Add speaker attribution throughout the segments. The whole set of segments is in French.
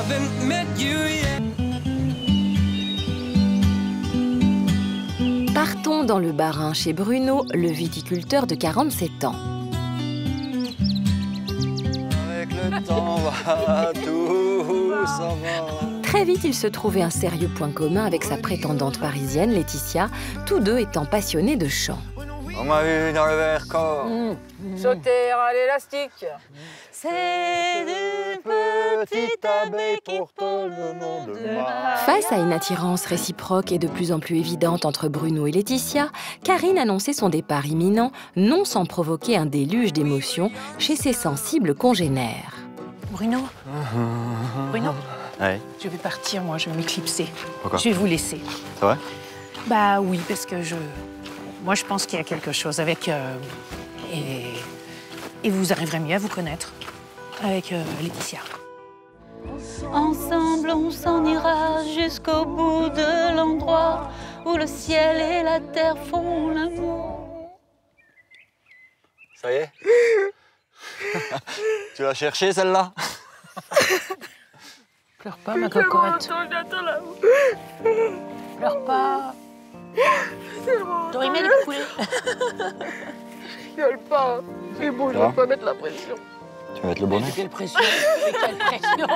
Speaker 1: haven't met you yet.
Speaker 2: Partons dans le Bas-Rhin chez Bruno, le viticulteur de 47 ans.
Speaker 3: Avec le temps, va, tout s'en va.
Speaker 2: Très vite, il se trouvait un sérieux point commun avec sa prétendante parisienne, Laetitia, tous deux étant passionnés de chant.
Speaker 3: On m'a vu dans le verre corps.
Speaker 4: Sauter à l'élastique.
Speaker 3: C'est du petit abbé porte le nom de ma.
Speaker 2: Face à une attirance réciproque et de plus en plus évidente entre Bruno et Laetitia, Karine annonçait son départ imminent, non sans provoquer un déluge d'émotions chez ses sensibles congénères.
Speaker 4: Bruno. Bruno.
Speaker 3: Ouais.
Speaker 4: Je vais partir, moi, je vais m'éclipser.
Speaker 3: Pourquoi?
Speaker 4: Je vais vous laisser.
Speaker 3: C'est vrai?
Speaker 4: Bah oui, parce que moi, je pense qu'il y a quelque chose avec... Et vous arriverez mieux à vous connaître avec Laetitia. Ensemble, on s'en ira jusqu'au bout de l'endroit où le ciel et la terre font l'amour.
Speaker 3: Ça y est? Tu l'as cherchée, celle-là?
Speaker 4: Pleure pas, ma cocotte. Pleure pas. T'aurais aimé les couler.
Speaker 5: Je gueule pas. C'est bon, je vais pas mettre la pression.
Speaker 3: Tu vas mettre le bonnet?
Speaker 4: Quelle pression. Quelle pression.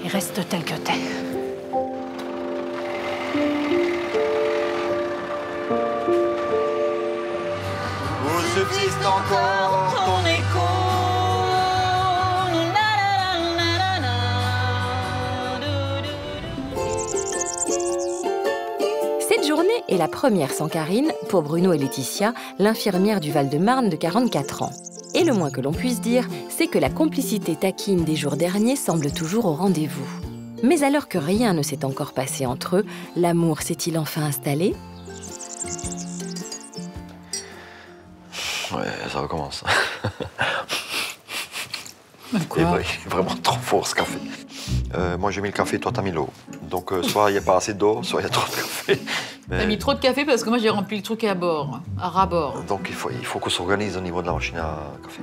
Speaker 4: Et reste tel que t'es.
Speaker 3: Où subsiste encore ton écho?
Speaker 2: Cette journée est la première sans Karine pour Bruno et Laetitia, l'infirmière du Val-de-Marne de 44 ans. Et le moins que l'on puisse dire, c'est que la complicité taquine des jours derniers semble toujours au rendez-vous. Mais alors que rien ne s'est encore passé entre eux, l'amour s'est-il enfin installé?
Speaker 3: Ouais, ça recommence.
Speaker 4: Quoi?
Speaker 3: Il est vraiment trop fort, ce café. Moi, j'ai mis le café, toi, t'as mis l'eau. Donc, soit il n'y a pas assez d'eau, soit il y a trop de café. Mais...
Speaker 6: T'as mis trop de café parce que moi j'ai rempli le truc à bord, à ras-bord.
Speaker 3: Donc, il faut qu'on s'organise au niveau de la machine à café.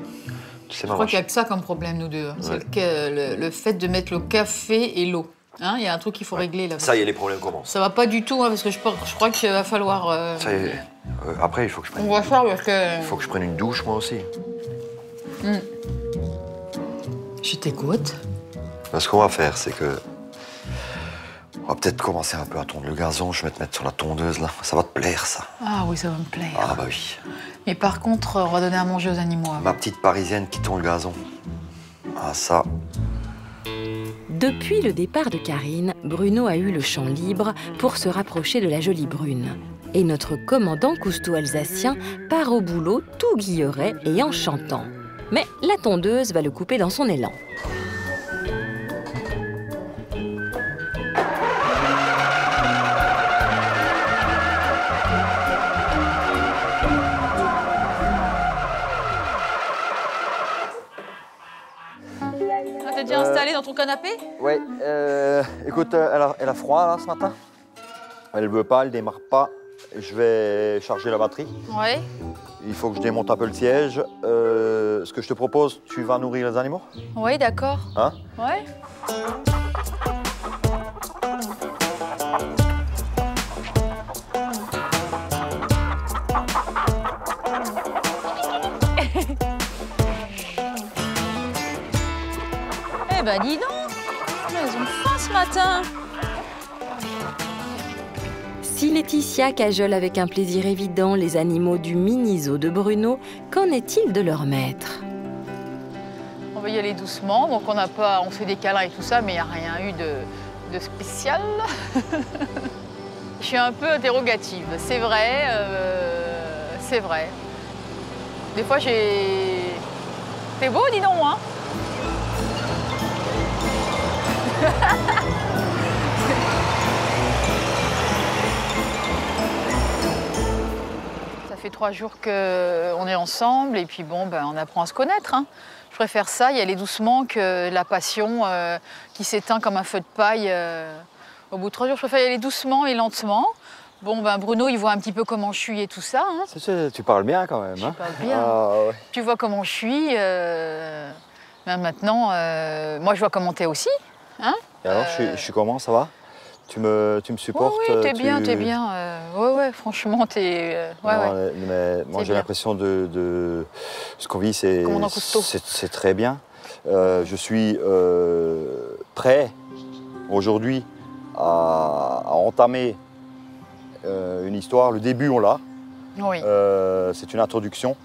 Speaker 3: C'est
Speaker 6: Je crois qu'il n'y a que ça comme problème, nous deux.
Speaker 3: Ouais.
Speaker 6: C'est le fait de mettre le café et l'eau. Hein, il y a un truc qu'il faut régler là.
Speaker 3: Ça y est, les problèmes commencent.
Speaker 6: Ça va pas du tout, hein, parce que je crois qu'il va falloir...
Speaker 3: Ça y est. Après, il faut que je prenne...
Speaker 6: On va faire parce que...
Speaker 3: Il faut que je prenne une douche, moi aussi.
Speaker 6: Je t'écoute.
Speaker 3: Ce qu'on va faire, c'est que... On va peut-être commencer un peu à tondre le gazon. Je vais te mettre sur la tondeuse, là. Ça va te plaire, ça.
Speaker 6: Ah oui, ça va me plaire.
Speaker 3: Ah, bah oui.
Speaker 6: Mais par contre, on va donner à manger aux animaux.
Speaker 3: Ma petite Parisienne qui tond le gazon. Ah, ça...
Speaker 2: Depuis le départ de Karine, Bruno a eu le champ libre pour se rapprocher de la jolie brune. Et notre commandant cousteau alsacien part au boulot tout guilleret et en chantant. Mais la tondeuse va le couper dans son élan.
Speaker 6: T'es déjà installé dans ton canapé?
Speaker 3: Ouais, écoute, elle a froid, là, ce matin. Elle veut pas, elle démarre pas. Je vais charger la batterie.
Speaker 6: Ouais.
Speaker 3: Il faut que je démonte un peu le siège. Ce que je te propose, tu vas nourrir les animaux?
Speaker 6: Ouais, d'accord.
Speaker 3: Hein?
Speaker 6: Ouais. Eh ben, dis donc, elles ont faim ce matin.
Speaker 2: Si Laetitia cajole avec un plaisir évident les animaux du mini-zoo de Bruno, qu'en est-il de leur maître?
Speaker 6: On va y aller doucement, donc on fait des câlins et tout ça, mais il n'y a rien eu de spécial. Je suis un peu interrogative, c'est vrai, c'est vrai. Des fois, T'es beau, dis donc, hein? Ça fait 3 jours qu'on est ensemble et puis bon, ben, on apprend à se connaître. Hein. Je préfère ça, y aller doucement, que la passion qui s'éteint comme un feu de paille. Au bout de 3 jours, je préfère y aller doucement et lentement Bon, ben Bruno, il voit un petit peu comment je suis et tout ça. Hein.
Speaker 3: Tu parles bien quand même.
Speaker 6: Je
Speaker 3: hein.
Speaker 6: parle bien.
Speaker 3: Ah, ouais.
Speaker 6: Tu vois comment je suis. Ben maintenant, moi, je vois comment t'es aussi. Hein.
Speaker 3: Et alors, je suis comment, ça va? Tu me supportes?
Speaker 6: Oui, t'es bien, t'es bien. Ouais, franchement, t'es... ouais.
Speaker 3: Mais moi, j'ai l'impression de ce qu'on vit, c'est très bien. Je suis prêt aujourd'hui à entamer une histoire. Le début, on l'a.
Speaker 6: Oui.
Speaker 3: C'est une introduction.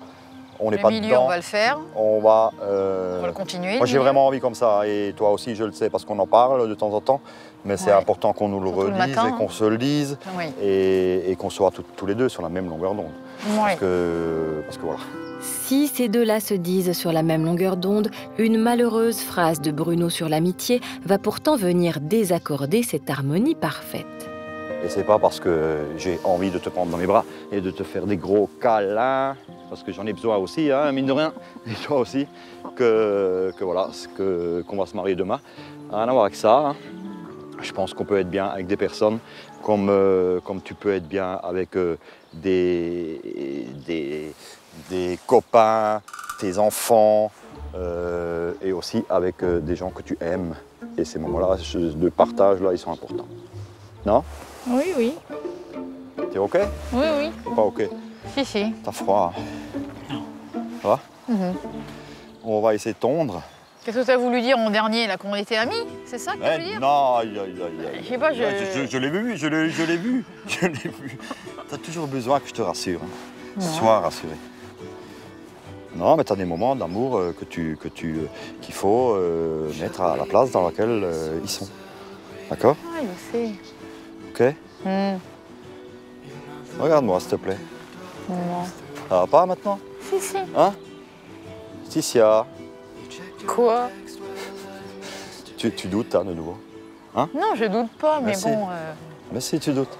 Speaker 3: On n'est
Speaker 6: Le
Speaker 3: pas
Speaker 6: milieu,
Speaker 3: dedans.
Speaker 6: on va le faire.
Speaker 3: On va
Speaker 6: le continuer.
Speaker 3: Moi, j'ai vraiment envie comme ça. Et toi aussi, je le sais, parce qu'on en parle de temps en temps. Mais c'est important qu'on nous le
Speaker 6: Surtout
Speaker 3: redise et qu'on se le dise.
Speaker 6: Oui.
Speaker 3: Et qu'on soit tous les deux sur la même longueur d'onde.
Speaker 6: Oui.
Speaker 3: Parce que voilà.
Speaker 2: Si ces deux-là se disent sur la même longueur d'onde, une malheureuse phrase de Bruno sur l'amitié va pourtant venir désaccorder cette harmonie parfaite.
Speaker 3: Et c'est pas parce que j'ai envie de te prendre dans mes bras et de te faire des gros câlins, parce que j'en ai besoin aussi, hein, mine de rien, et toi aussi, qu'on va se marier demain. Rien à voir avec ça. Hein. Je pense qu'on peut être bien avec des personnes comme tu peux être bien avec des copains, tes enfants, et aussi avec des gens que tu aimes. Et ces moments-là de partage, là, ils sont importants. Non?
Speaker 6: Oui.
Speaker 3: T'es OK?
Speaker 6: Oui.
Speaker 3: T'es pas OK?
Speaker 6: Si.
Speaker 3: T'as froid? Ça va? On va essayer de tondre.
Speaker 6: Qu'est-ce que tu as voulu dire en dernier, là, qu'on était amis? C'est ça que tu veux dire?
Speaker 3: Non,
Speaker 6: Je sais pas,
Speaker 3: je l'ai vu, je l'ai vu. T'as toujours besoin que je te rassure. Hein. Sois rassuré. Non, mais t'as des moments d'amour qu'il faut mettre à la place dans laquelle ils sont. D'accord?
Speaker 6: Ah, je sais.
Speaker 3: OK? Regarde-moi, s'il te plaît.
Speaker 6: Non.
Speaker 3: Ça va pas maintenant?
Speaker 6: Si.
Speaker 3: Hein? Laetitia,
Speaker 6: Quoi?
Speaker 3: tu doutes, hein, de nouveau? Hein?
Speaker 6: Non, je doute pas, mais
Speaker 3: Merci.
Speaker 6: bon...
Speaker 3: Mais si, tu doutes.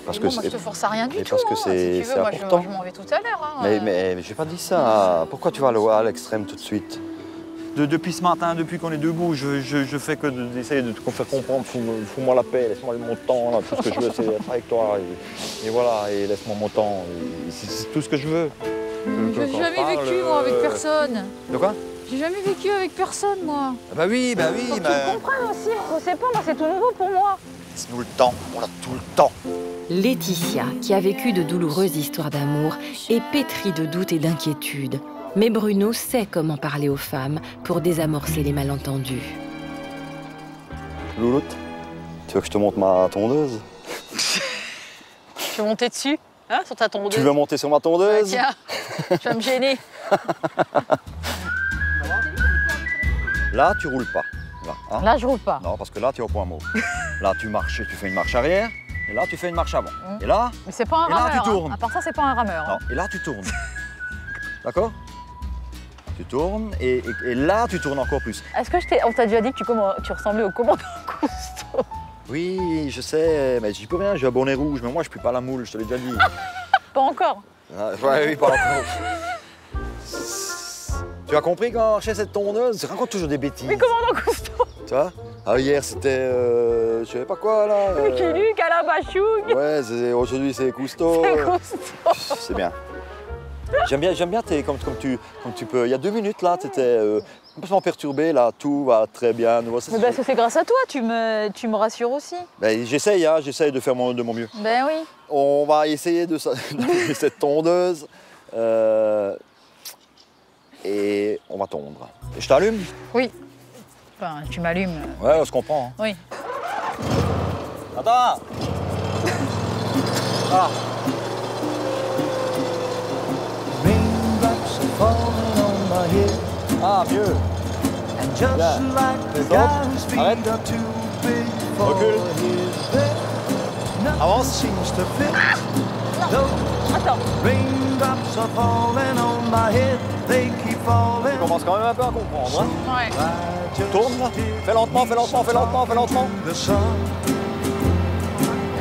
Speaker 3: Parce que
Speaker 6: moi, je te force à rien du tout.
Speaker 3: parce que
Speaker 6: hein.
Speaker 3: c'est
Speaker 6: Si tu veux, moi,
Speaker 3: important.
Speaker 6: je m'en vais tout à l'heure. Hein.
Speaker 3: Mais j'ai pas dit ça. Pourquoi tu vas à l'extrême tout de suite? Depuis ce matin, depuis qu'on est debout, je fais que d'essayer de te faire comprendre. Fous-moi la paix, laisse-moi mon temps. Là. Tout ce que je veux, c'est être avec toi. Et voilà, et laisse-moi mon temps. C'est tout ce que je veux.
Speaker 6: Je n'ai jamais vécu, moi, avec personne.
Speaker 3: De quoi?
Speaker 6: J'ai jamais vécu avec personne, moi.
Speaker 3: Bah oui.
Speaker 6: Faut que tu me comprennes aussi. Je sais pas, moi, c'est tout nouveau pour moi.
Speaker 3: Laisse-nous le temps, on a tout le temps.
Speaker 2: Laetitia, qui a vécu de douloureuses histoires d'amour, est pétrie de doutes et d'inquiétudes. Mais Bruno sait comment parler aux femmes pour désamorcer les malentendus.
Speaker 3: Louloute, tu veux que je te montre ma tondeuse?
Speaker 6: Tu veux monter dessus, hein, sur ta tondeuse?
Speaker 3: Tu veux monter sur ma tondeuse?
Speaker 6: Tiens, je vais me gêner.
Speaker 3: Là, tu roules pas. Là, hein?
Speaker 6: Là, je roule pas.
Speaker 3: Non, parce que là, tu es au point mot. Là, tu marches, tu fais une marche arrière, et là, tu fais une marche avant. Et là,
Speaker 6: Mais c'est pas un
Speaker 3: Et là,
Speaker 6: rameur.
Speaker 3: tu tournes.
Speaker 6: Hein. À part ça, c'est pas un rameur.
Speaker 3: non,
Speaker 6: Hein.
Speaker 3: et là, tu tournes. D'accord? Tu tournes, et là, tu tournes encore plus.
Speaker 6: Est-ce que on t'a déjà dit que tu ressemblais au commandant Cousteau?
Speaker 3: Oui, je sais, mais j'y peux rien, j'ai un bonnet rouge, mais moi, je ne pue pas la moule, je te l'ai déjà dit.
Speaker 6: Pas encore.
Speaker 3: Ah, ouais, oui, pas encore. Tu as compris quand chez cette tondeuse, tu racontes toujours des bêtises.
Speaker 6: Mais commandant Cousteau.
Speaker 3: Tu vois? Ah, hier, c'était, je sais pas quoi, là.
Speaker 6: Lucky Luke, Alain Bachung.
Speaker 3: Ouais, aujourd'hui, c'est Cousteau.
Speaker 6: C'est Cousteau.
Speaker 3: C'est bien. J'aime bien, comme tu peux. Il y a 2 minutes, là, tu étais complètement perturbé, là, tout va très bien.
Speaker 6: Mais parce que c'est grâce à toi, tu me rassures aussi.
Speaker 3: Ben, j'essaye de faire de mon mieux.
Speaker 6: Ben oui.
Speaker 3: On va essayer de cette tondeuse et on va tondre. Et je t'allume?
Speaker 6: Oui. Enfin, tu m'allumes.
Speaker 3: Ouais, on se comprend. Hein.
Speaker 6: Oui.
Speaker 3: Attends! Voilà. Ah, mieux. Là. Arrête. Recule. Avance.
Speaker 6: Attends.
Speaker 3: Tu commences quand même un peu à comprendre. Hein?
Speaker 6: Ouais.
Speaker 3: Tourne, là. Fais lentement.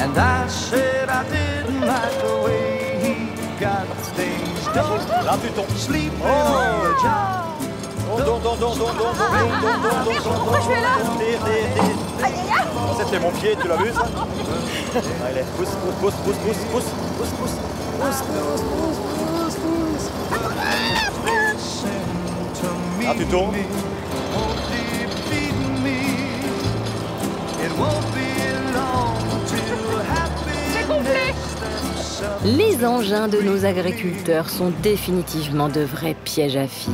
Speaker 1: And I said I didn't like the way he got things done.
Speaker 3: Là, tu tombes.
Speaker 1: Sleeping on the job.
Speaker 3: Pourquoi je fais là? C'était mon pied, tu l'as vu ça? Allez, pousse, pousse, pousse, pousse, pousse, pousse, pousse, pousse, pousse, pousse. Ah, tu tournes?
Speaker 6: C'est complet.
Speaker 2: Les engins de nos agriculteurs sont définitivement de vrais pièges à filles.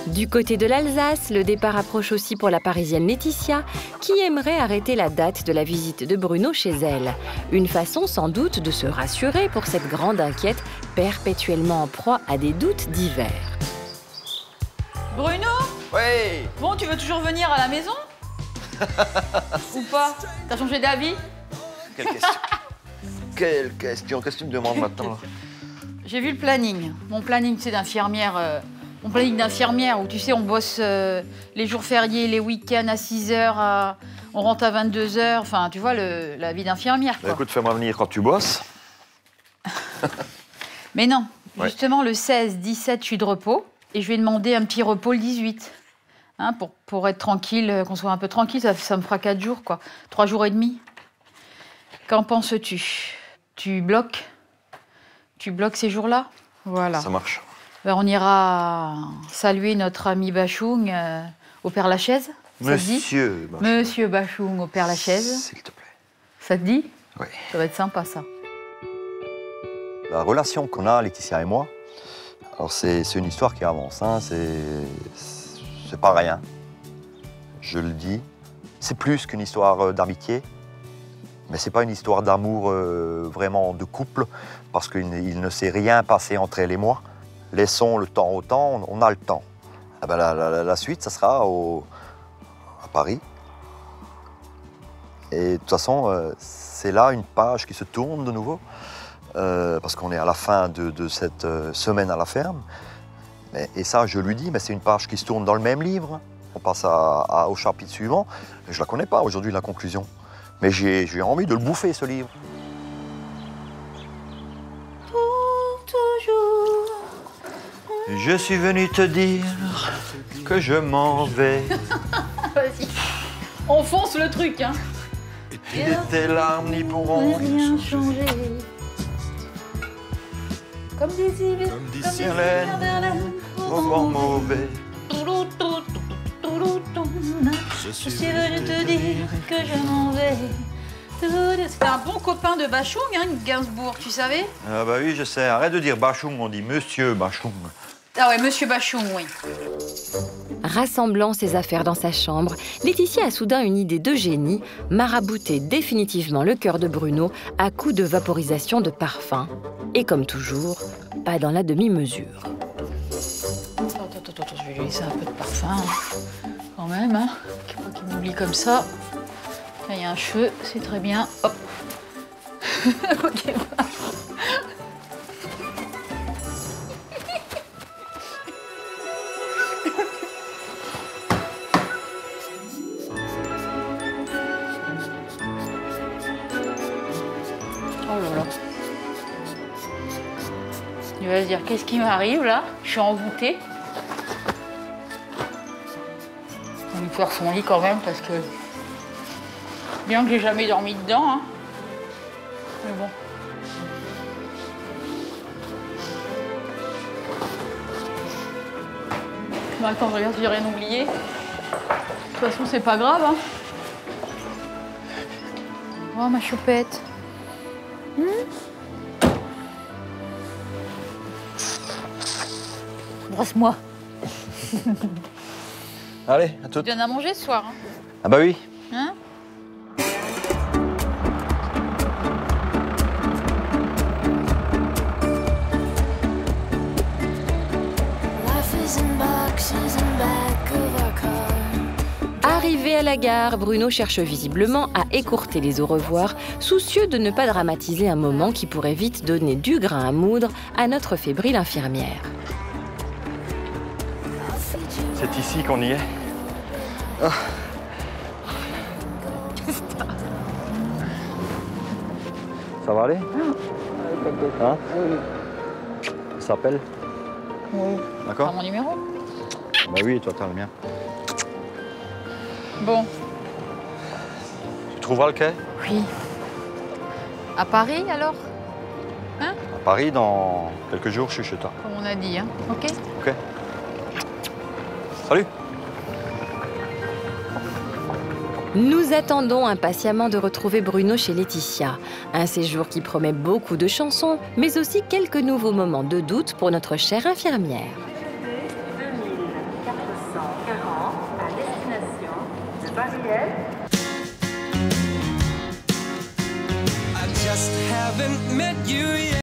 Speaker 2: Du côté de l'Alsace, le départ approche aussi pour la Parisienne Laetitia, qui aimerait arrêter la date de la visite de Bruno chez elle. Une façon sans doute de se rassurer pour cette grande inquiète, perpétuellement en proie à des doutes divers.
Speaker 6: Bruno?
Speaker 3: Oui.
Speaker 6: Bon, tu veux toujours venir à la maison? Ou pas? T'as changé d'avis?
Speaker 3: Quelle question? Quelle question? Qu'est-ce que tu me demandes maintenant?
Speaker 6: J'ai vu le planning. Mon planning, c'est d'infirmière. Mon planning d'infirmière où, tu sais, on bosse les jours fériés, les week-ends à 6h, on rentre à 22h. Enfin, tu vois, la vie d'infirmière, quoi.
Speaker 3: Écoute, fais-moi venir quand tu bosses.
Speaker 6: Mais non,
Speaker 3: Ouais.
Speaker 6: justement, le 16, 17, je suis de repos. Et je vais demander un petit repos le 18. Hein, pour être tranquille, qu'on soit un peu tranquille, ça me fera 4 jours, quoi. 3 jours et demi. Qu'en penses-tu? Tu bloques? Tu bloques ces jours-là? Voilà.
Speaker 3: Ça marche.
Speaker 6: Ben, on ira saluer notre ami Bachung au Père-Lachaise. Ça te dit?
Speaker 3: Monsieur.
Speaker 6: Monsieur Bachung au Père-Lachaise.
Speaker 3: S'il te plaît.
Speaker 6: Ça te dit?
Speaker 3: Oui.
Speaker 6: Ça va être sympa, ça.
Speaker 3: La relation qu'on a, Laetitia et moi, alors c'est une histoire qui avance, hein, c'est pas rien. Je le dis. C'est plus qu'une histoire d'amitié, mais c'est pas une histoire d'amour vraiment de couple, parce qu'il ne s'est rien passé entre elle et moi. Laissons le temps au temps, on a le temps. Ah ben la suite, ça sera à Paris. Et de toute façon, c'est là une page qui se tourne de nouveau, parce qu'on est à la fin de cette semaine à la ferme. Et ça, je lui dis, mais c'est une page qui se tourne dans le même livre. On passe au chapitre suivant. Je ne la connais pas aujourd'hui, la conclusion. Mais j'ai envie de le bouffer, ce livre.
Speaker 6: Pour toujours.
Speaker 3: Je suis venu te dire que je m'en vais.
Speaker 6: Vas-y. On fonce le truc, hein.
Speaker 3: Et tes larmes n'y pourront
Speaker 6: Rien changer. Comme des îles,
Speaker 3: Comme des sirènes, au vent mauvais.
Speaker 6: Je suis venu te dire que je m'en vais. C'était un bon copain de Bachung, hein, Gainsbourg, tu savais?
Speaker 3: Ah bah oui, je sais. Arrête de dire Bachung, on dit Monsieur Bachung.
Speaker 6: Ah ouais, Monsieur Bachung, oui.
Speaker 2: Rassemblant ses affaires dans sa chambre, Laetitia a soudain une idée de génie, marabouter définitivement le cœur de Bruno à coups de vaporisation de parfum. Et comme toujours, pas dans la demi-mesure.
Speaker 6: Attends, je vais lui laisser un peu de parfum, quand même, hein. Pas qu'il m'oublie comme ça. Là, il y a un cheveu, c'est très bien. Hop. Ok, voilà. Oh là là. Il va se dire, qu'est-ce qui m'arrive là? Je suis envoûtée. On va lui faire son lit quand même parce que... Bien que j'ai jamais dormi dedans, hein. Mais bon. Bah, attends, regarde si j'ai rien oublié. De toute façon, c'est pas grave, hein. Oh, ma choupette. Embrasse-moi.
Speaker 3: Allez, à
Speaker 6: Tu
Speaker 3: toutes.
Speaker 6: donnes à manger ce soir, hein?
Speaker 3: Ah bah oui.
Speaker 6: Hein?
Speaker 2: Arrivé à la gare, Bruno cherche visiblement à écourter les au revoir, soucieux de ne pas dramatiser un moment qui pourrait vite donner du grain à moudre à notre fébrile infirmière.
Speaker 3: C'est ici qu'on y est. Ah. Ça va aller? Hein? Ça s'appelle?
Speaker 6: Oui.
Speaker 3: D'accord?
Speaker 6: Mon numéro.
Speaker 3: Bah oui, toi, t'as le mien.
Speaker 6: Bon,
Speaker 3: Tu trouveras le quai?
Speaker 6: oui. À Paris alors?
Speaker 3: À Paris, dans quelques jours, je suis chez toi.
Speaker 6: Comme on a dit, hein. Ok?
Speaker 3: Ok. Salut.
Speaker 2: Nous attendons impatiemment de retrouver Bruno chez Laetitia. Un séjour qui promet beaucoup de chansons, mais aussi quelques nouveaux moments de doute pour notre chère infirmière.
Speaker 7: 2440 à destination de Bariel.
Speaker 1: I just haven't met you yet.